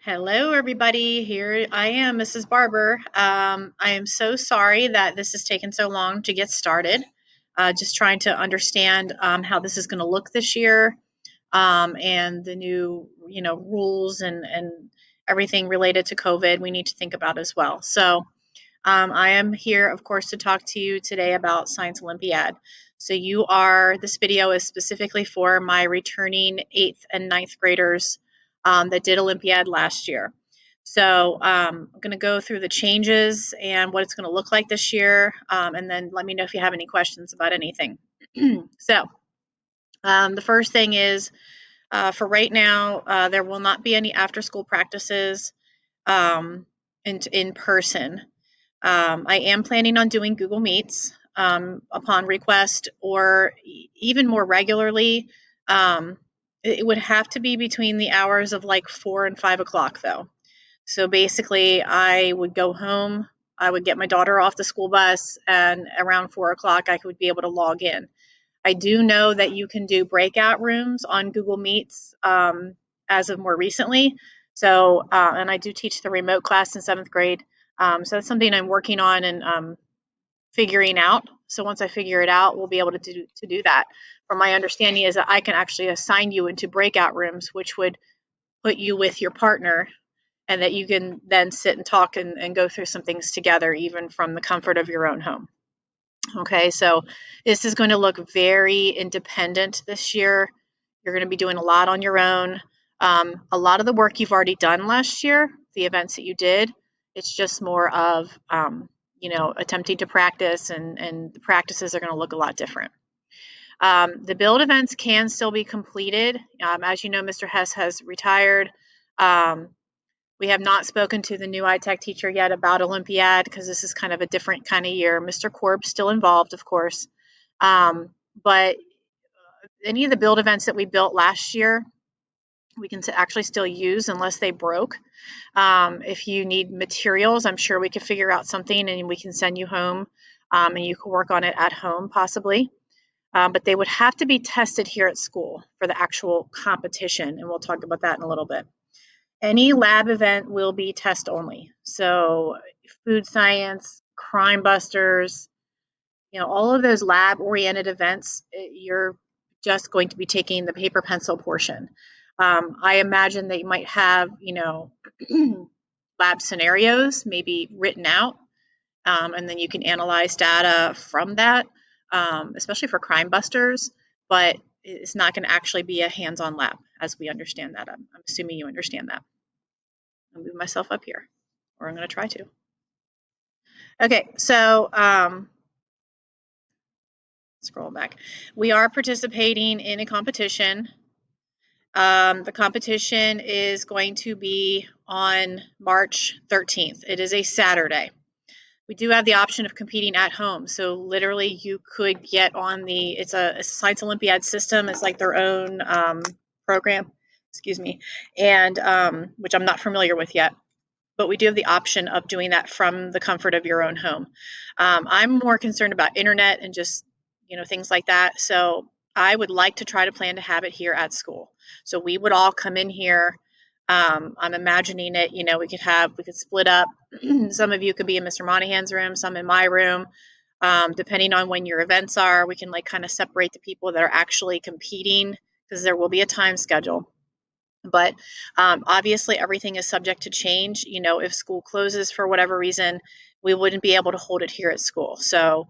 Hello, everybody. Here I am, Mrs. Barber. I am so sorry that this has taken so long to get started. Just trying to understand how this is going to look this year, and the new, rules and everything related to COVID we need to think about as well. So I am here, of course, to talk to you today about Science Olympiad. So this video is specifically for my returning 8th and ninth graders that did Olympiad last year. So I'm going to go through the changes and what it's going to look like this year, and then let me know if you have any questions about anything. So the first thing is, for right now, there will not be any after-school practices in person. I am planning on doing Google Meets upon request, or even more regularly. It would have to be between the hours of like 4 and 5 o'clock, though. So basically, I would go home, I would get my daughter off the school bus, and around 4 o'clock, I would be able to log in. I do know that you can do breakout rooms on Google Meets as of more recently. So, and I do teach the remote class in 7th grade. So that's something I'm working on and figuring out. So once I figure it out, we'll be able to do that. From my understanding is that I can actually assign you into breakout rooms, which would put you with your partner, and that you can then sit and talk and go through some things together, even from the comfort of your own home. Okay, so this is going to look very independent this year. You're going to be doing a lot on your own. A lot of the work you've already done last year, the events that you did, it's just more of, attempting to practice, and the practices are going to look a lot different. The build events can still be completed. As you know, Mr. Hess has retired. We have not spoken to the new iTech teacher yet about Olympiad, because this is kind of a different kind of year. Mr. Korb's still involved, of course. But any of the build events that we built last year, we can actually still use unless they broke. If you need materials, I'm sure we could figure out something and we can send you home, and you can work on it at home possibly. But they would have to be tested here at school for the actual competition, and we'll talk about that in a little bit. Any lab event will be test only. So food science, crime busters, all of those lab oriented events, you're just going to be taking the paper pencil portion. I imagine that you might have, lab scenarios maybe written out, and then you can analyze data from that, especially for crime busters, but it's not going to actually be a hands-on lab as we understand that. I'm assuming you understand that. I'll move myself up here, or I'm going to try to. Okay, so scroll back. We are participating in a competition. The competition is going to be on March 13th. It is a Saturday. We do have the option of competing at home. So literally you could get on it's a Science Olympiad system. It's like their own program, excuse me, and which I'm not familiar with yet. But we do have the option of doing that from the comfort of your own home. I'm more concerned about internet and just, things like that. So I would like to try to plan to have it here at school. So we would all come in here. I'm imagining it, we could split up. Some of you could be in Mr. Monahan's room, some in my room. Depending on when your events are, we can kind of separate the people that are actually competing, because there will be a time schedule. But obviously everything is subject to change. If school closes for whatever reason, we wouldn't be able to hold it here at school. So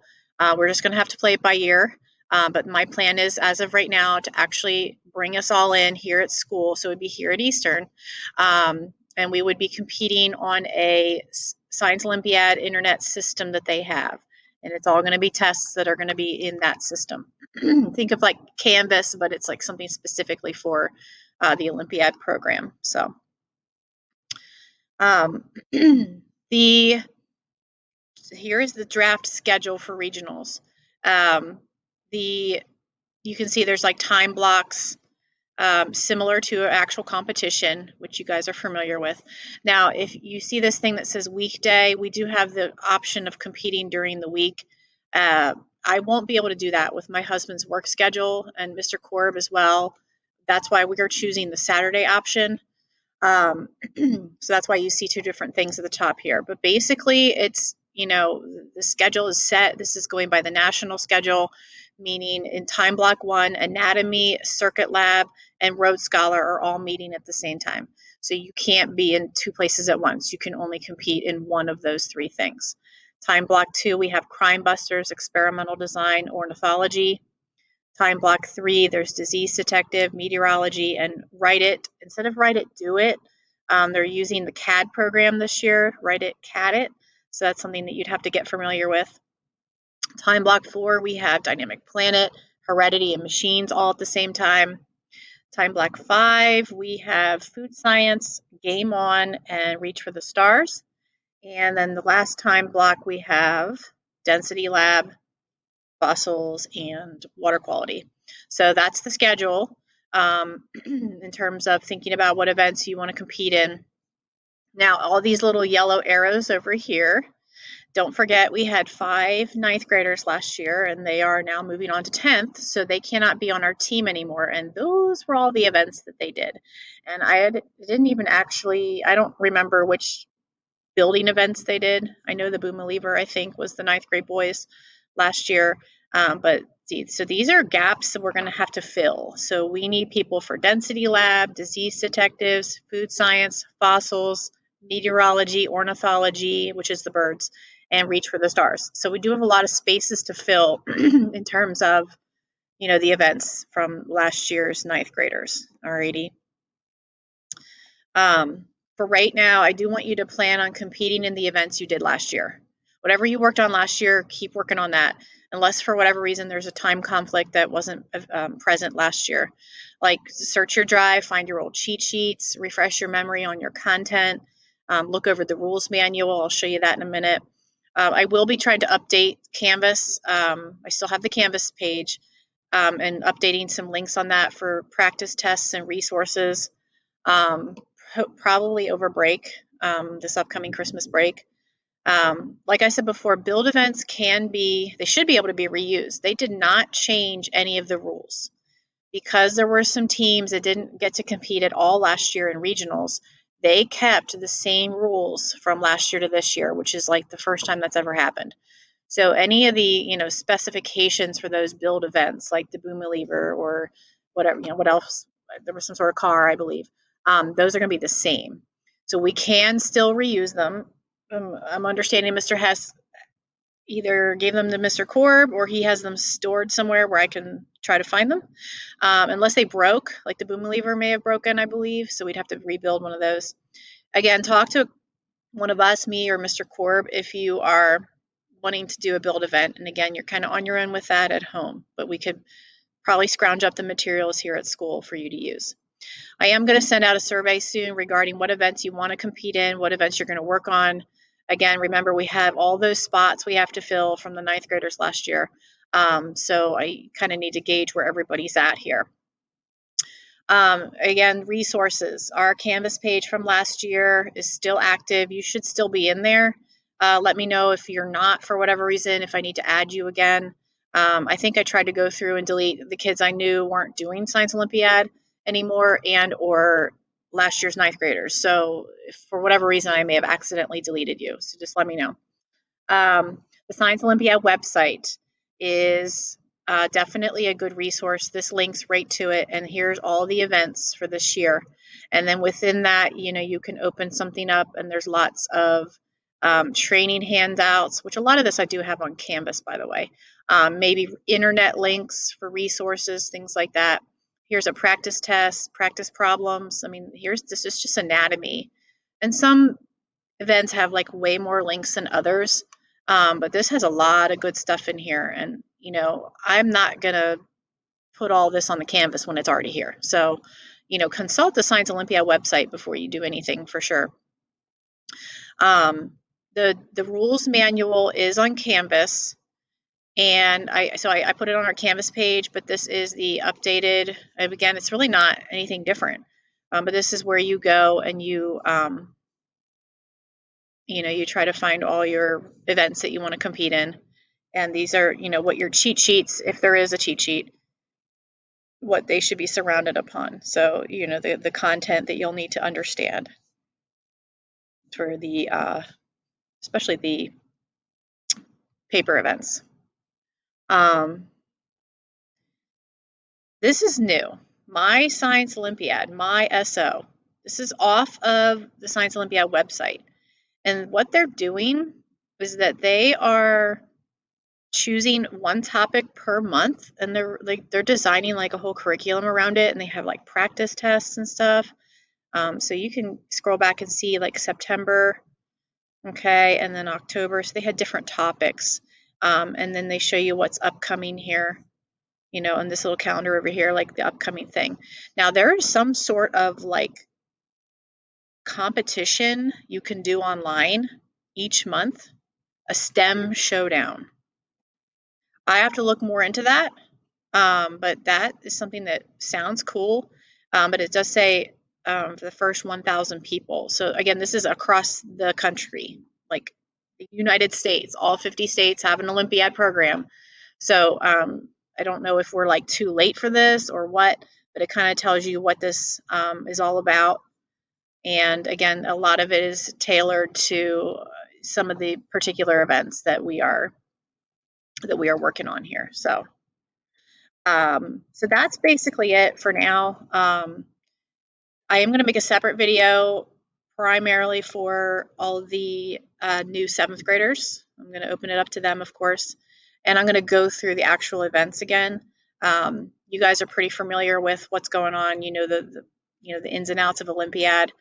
we're just going to have to play it by ear. But my plan is, as of right now, to actually bring us all in here at school. So it would be here at Eastern. And we would be competing on a Science Olympiad internet system that they have. And it's all going to be tests that are going to be in that system. Think of like Canvas, but it's like something specifically for the Olympiad program. So here is the draft schedule for regionals. You can see there's like time blocks similar to an actual competition, which you guys are familiar with. Now, if you see this thing that says weekday, we do have the option of competing during the week. I won't be able to do that with my husband's work schedule and Mr. Korb as well. That's why we are choosing the Saturday option. Um, so that's why you see two different things at the top here. But basically, it's, the schedule is set. This is going by the national schedule, meaning in time block one, anatomy, circuit lab, and road scholar are all meeting at the same time. So you can't be in two places at once. You can only compete in one of those three things. Time block two, we have crime busters, experimental design, ornithology. Time block three, there's disease detective, meteorology, and write it. Instead of write it, do it. They're using the CAD program this year, write it, CAD it. So that's something that you'd have to get familiar with. Time block four, we have dynamic planet, heredity, and machines all at the same time. Time block five, we have food science, game on, and reach for the stars. And then the last time block, we have density lab, fossils, and water quality. So that's the schedule in terms of thinking about what events you want to compete in. Now, all these little yellow arrows over here, don't forget we had 5 ninth graders last year, and they are now moving on to 10th, so they cannot be on our team anymore. And those were all the events that they did. And didn't even actually, I don't remember which building events they did. I know the Boom Believer, I think, was the ninth grade boys last year. So these are gaps that we're going to have to fill. So we need people for density lab, disease detectives, food science, fossils, meteorology, ornithology, which is the birds, and reach for the stars. So we do have a lot of spaces to fill in terms of, the events from last year's ninth graders. Alrighty. For right now, I do want you to plan on competing in the events you did last year. Whatever you worked on last year, keep working on that, unless for whatever reason there's a time conflict that wasn't present last year. Like search your drive, find your old cheat sheets, refresh your memory on your content, look over the rules manual. I'll show you that in a minute. I will be trying to update Canvas. I still have the Canvas page and updating some links on that for practice tests and resources. Probably over break, this upcoming Christmas break. Like I said before, build events they should be able to be reused. They did not change any of the rules. Because there were some teams that didn't get to compete at all last year in regionals, they kept the same rules from last year to this year, which is like the first time that's ever happened. So any of the, specifications for those build events, like the Boom Lever or whatever, what else? There was some sort of car, I believe. Those are going to be the same. So we can still reuse them. I'm understanding Mr. Hess either gave them to Mr. Korb or he has them stored somewhere where I can try to find them. Unless they broke, like the Boom Lever may have broken, I believe. So we'd have to rebuild one of those. Again, talk to one of us, me or Mr. Korb, if you are wanting to do a build event. And again, you're kind of on your own with that at home, but we could probably scrounge up the materials here at school for you to use. I am going to send out a survey soon regarding what events you want to compete in, what events you're going to work on. Again, remember we have all those spots we have to fill from the ninth graders last year. So I kind of need to gauge where everybody's at here. Again, resources. Our Canvas page from last year is still active. You should still be in there. Let me know if you're not for whatever reason, if I need to add you again. I think I tried to go through and delete the kids I knew weren't doing Science Olympiad anymore and or last year's ninth graders. So if for whatever reason I may have accidentally deleted you. So just let me know. The Science Olympiad website is definitely a good resource. This links right to it, and here's all the events for this year. And then within that, you can open something up, and there's lots of training handouts, which a lot of this I do have on Canvas, by the way. Maybe internet links for resources, things like that. Here's a practice test, practice problems. I mean, this is just anatomy. And some events have like way more links than others. But this has a lot of good stuff in here. And, I'm not going to put all this on the canvas when it's already here. So, consult the Science Olympiad website before you do anything for sure. The rules manual is on Canvas. And I put it on our Canvas page, but this is the updated. Again, it's really not anything different. But this is where you go and you try to find all your events that you want to compete in. And these are, what your cheat sheets, if there is a cheat sheet, what they should be surrounded upon. So, the content that you'll need to understand for the, especially the paper events. This is new. My Science Olympiad, my SO. This is off of the Science Olympiad website. And what they're doing is that they are choosing one topic per month, and they're designing like a whole curriculum around it, and they have like practice tests and stuff. So you can scroll back and see like September, okay, and then October. So they had different topics, and then they show you what's upcoming here, in this little calendar over here, like the upcoming thing. Now there is some sort of like competition you can do online each month, a STEM showdown. I have to look more into that, but that is something that sounds cool. But it does say for the first 1,000 people. So again, this is across the country, like the United States. All 50 states have an Olympiad program. So I don't know if we're like too late for this or what, but it kind of tells you what this is all about. And again, a lot of it is tailored to some of the particular events that we are working on here. So that's basically it for now. I am going to make a separate video primarily for all of the new 7th graders. I'm going to open it up to them, of course, and I'm going to go through the actual events again. You guys are pretty familiar with what's going on. The ins and outs of Olympiad.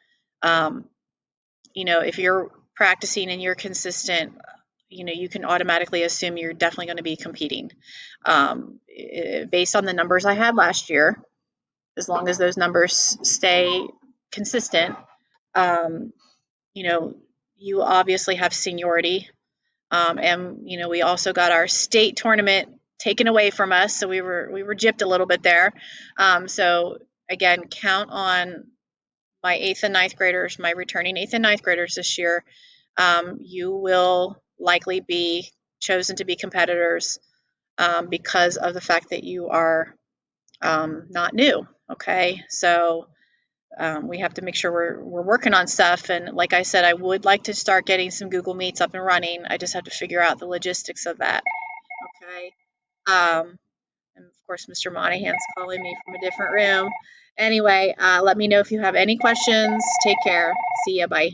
If you're practicing and you're consistent, you can automatically assume you're definitely going to be competing. Based on the numbers I had last year, as long as those numbers stay consistent, you obviously have seniority. And we also got our state tournament taken away from us, so we were gypped a little bit there. So again, count on my 8th and 9th graders, my returning 8th and 9th graders this year. You will likely be chosen to be competitors because of the fact that you are not new. Okay, so we have to make sure we're working on stuff. And like I said, I would like to start getting some Google Meets up and running. I just have to figure out the logistics of that. Okay. And of course, Mr. Monahan's calling me from a different room. Anyway, let me know if you have any questions. Take care. See ya. Bye.